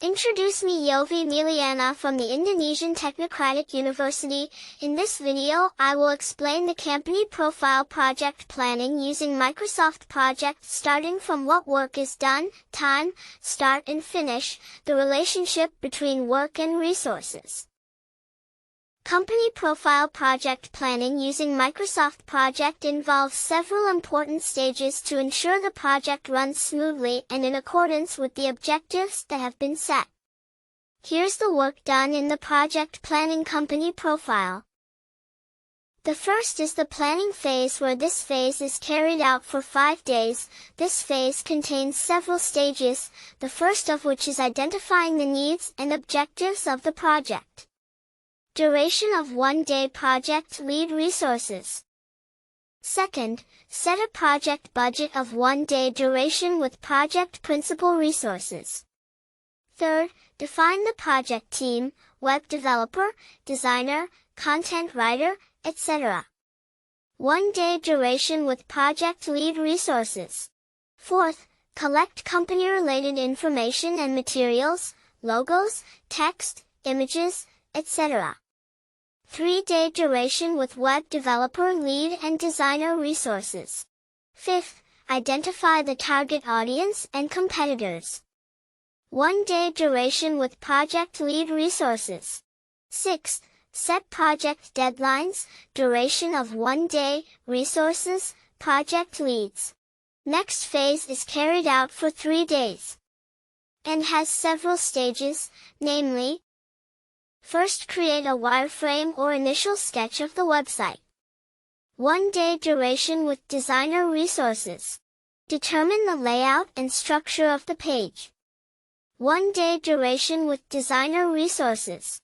Introduce me Yovi Miliana from the Indonesian Technocratic University. In this video, I will explain the company profile project planning using Microsoft Project, starting from what work is done, time, start and finish, the relationship between work and resources. Company profile project planning using Microsoft Project involves several important stages to ensure the project runs smoothly and in accordance with the objectives that have been set. Here's the work done in the project planning company profile. The first is the planning phase, where this phase is carried out for 5 days. This phase contains several stages, the first of which is identifying the needs and objectives of the project. Duration of 1 day project lead resources. Second, set a project budget of 1 day duration with project principal resources. Third, define the project team, web developer, designer, content writer, etc. 1 day duration with project lead resources. Fourth, collect company-related information and materials, logos, text, images, etc. 3 day duration with web developer lead and designer resources. Fifth, identify the target audience and competitors. 1 day duration with project lead resources. Sixth, set project deadlines, duration of 1 day, resources, project leads. Next phase is carried out for 3 days and has several stages, namely, first, create a wireframe or initial sketch of the website. 1 day duration with designer resources. Determine the layout and structure of the page. 1 day duration with designer resources.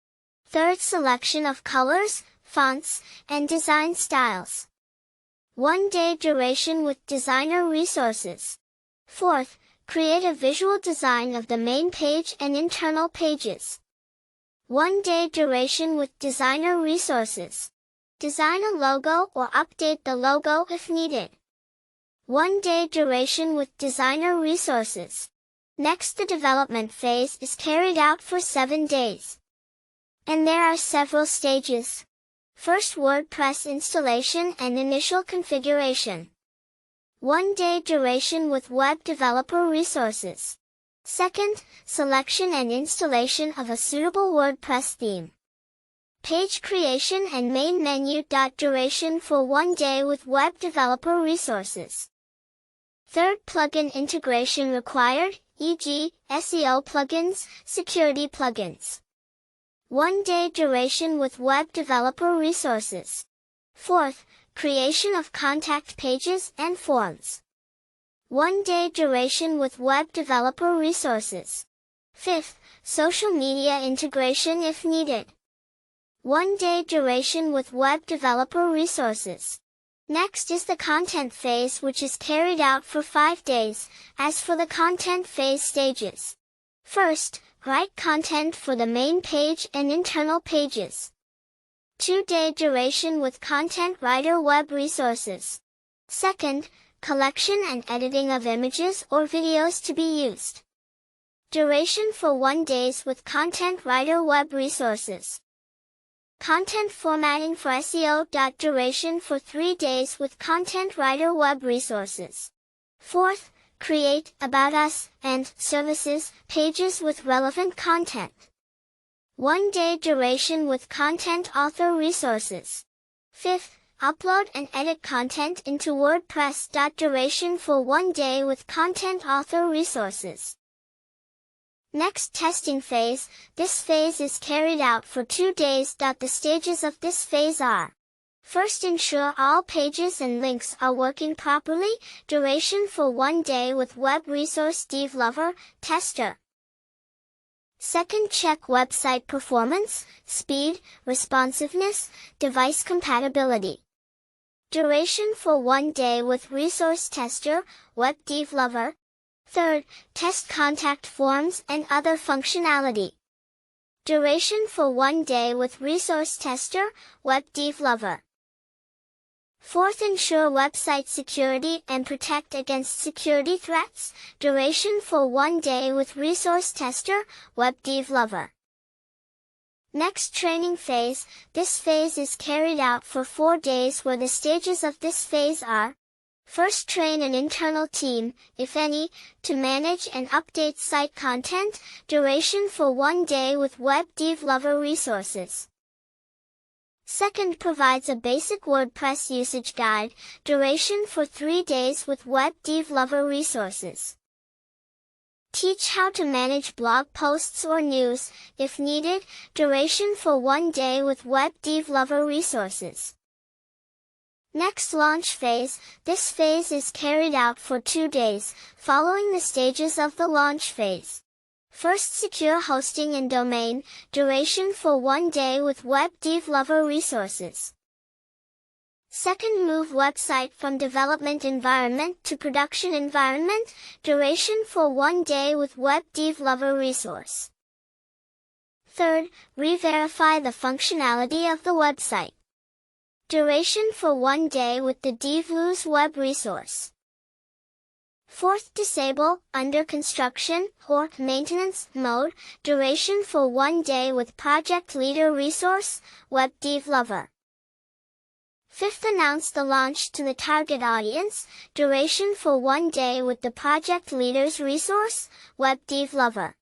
Third, selection of colors, fonts, and design styles. 1 day duration with designer resources. Fourth, create a visual design of the main page and internal pages. 1 day duration with designer resources. Design a logo or update the logo if needed. 1 day duration with designer resources. Next, the development phase is carried out for 7 days. And there are several stages. First, WordPress installation and initial configuration. 1 day duration with web developer resources. Second, selection and installation of a suitable WordPress theme. Page creation and main menu. Duration for 1 day with web developer resources. Third, plugin integration required, e.g., SEO plugins, security plugins. 1 day duration with web developer resources. Fourth, creation of contact pages and forms. 1 day duration with web developer resources. Fifth, social media integration if needed. 1 day duration with web developer resources. Next is the content phase, which is carried out for 5 days. As for the content phase stages. First, write content for the main page and internal pages. 2 day duration with content writer web resources. Second, collection and editing of images or videos to be used. Duration for 1 day with content writer web resources. Content formatting for SEO. Duration for 3 days with content writer web resources. Fourth, create About Us and Services pages with relevant content. 1 day duration with content author resources. Fifth, upload and edit content into WordPress. Duration for 1 day with content author resources. Next, testing phase. This phase is carried out for 2 days. The stages of this phase are: first, ensure all pages and links are working properly. Duration for 1 day with web resource developer, tester. Second, check website performance, speed, responsiveness, device compatibility. Duration for 1 day with resource tester, web developer. Third, test contact forms and other functionality. Duration for 1 day with resource tester, web developer. Fourth, ensure website security and protect against security threats. Duration for 1 day with Resource Tester, WebDevLover. Next, training phase. This phase is carried out for 4 days, where the stages of this phase are: first, train an internal team, if any, to manage and update site content. Duration for 1 day with WebDevLover resources. Second, provides a basic WordPress usage guide. Duration for 3 days with WebDevLover resources. Teach how to manage blog posts or news, if needed. Duration for 1 day with WebDevLover resources. Next, launch phase. This phase is carried out for 2 days, following the stages of the launch phase. First, secure hosting and domain. Duration for 1 day with WebDevLover resources. Second, move website from development environment to production environment. Duration for 1 day with WebDevLover resource. Third, re-verify the functionality of the website. Duration for 1 day with the DevLuz web resource. Fourth, disable under construction or maintenance mode. Duration for 1 day with Project Leader resource, WebDevLover. Fifth, announce the launch to the target audience. Duration for 1 day with the Project Leaders resource, WebDevLover.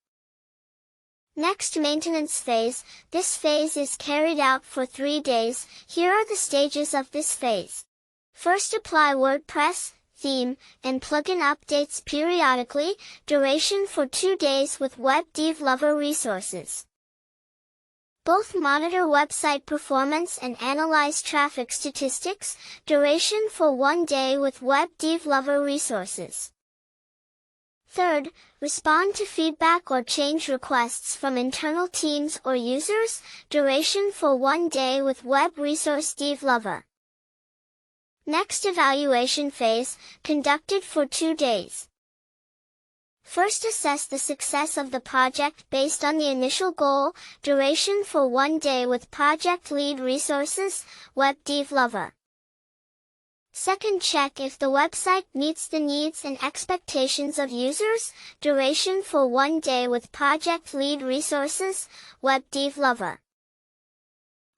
Next, maintenance phase. This phase is carried out for 3 days. Here are the stages of this phase. First, apply WordPress theme and plugin updates periodically. Duration for 2 days with WebDevLover resources. Both monitor website performance and analyze traffic statistics. Duration for 1 day with WebDevLover resources. Third, respond to feedback or change requests from internal teams or users. Duration for 1 day with Web Resource DevLover. Next, evaluation phase, conducted for 2 days. First, assess the success of the project based on the initial goal. Duration for 1 day with Project Lead resources, WebDevLover. Second, check if the website meets the needs and expectations of users. Duration for 1 day with Project Lead resources, WebDevLover.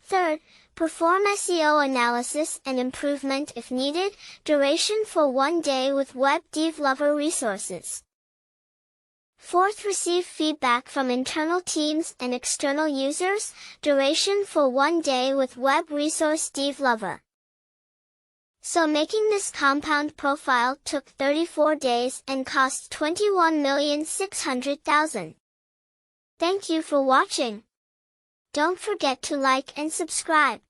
Third, perform SEO analysis and improvement if needed. Duration for 1 day with WebDevLover resources. Fourth, receive feedback from internal teams and external users. Duration for 1 day with Web Resource DevLover. So making this compound profile took 34 days and cost 21,600,000. Thank you for watching. Don't forget to like and subscribe.